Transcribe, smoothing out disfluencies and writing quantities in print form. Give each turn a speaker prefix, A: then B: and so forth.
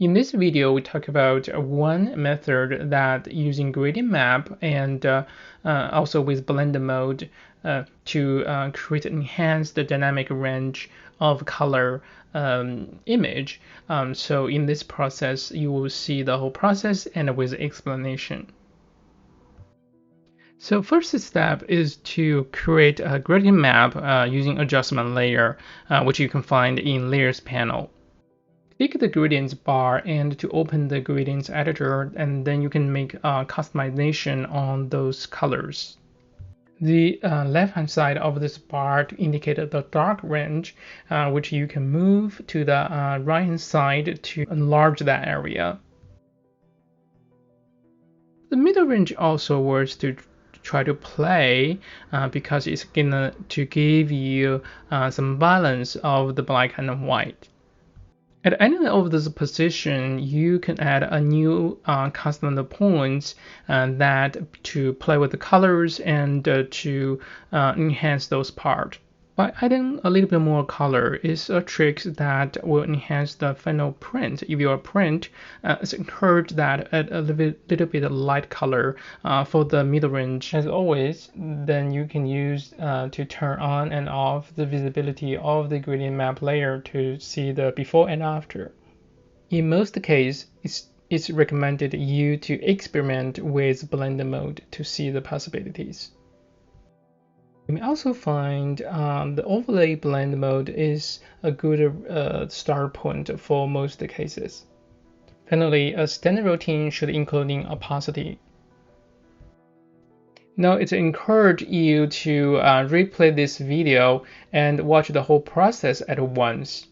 A: In this video, we talk about one method that using gradient map and also with blend mode to create enhanced dynamic range of color image. So in this process, you will see the whole process and with explanation. So first step is to create a gradient map using adjustment layer, which you can find in layers panel. Click the gradients bar and to open the gradients editor, and then you can make customization on those colors. The left hand side of this bar to indicate the dark range, which you can move to the right hand side to enlarge that area. The middle range also works to try to play because it's gonna to give you some balance of the black and white. At any of this position, you can add a new custom points that to play with the colors and to enhance those parts. By adding a little bit more color is a trick that will enhance the final print. If your print, it's encouraged that add a little bit of light color for the middle range. As always, then you can use to turn on and off the visibility of the gradient map layer to see the before and after. In most cases, it's recommended you to experiment with blend mode to see the possibilities. You may also find the overlay blend mode is a good start point for most cases. Finally, a standard routine should include opacity. Now, it's encouraged you to replay this video and watch the whole process at once.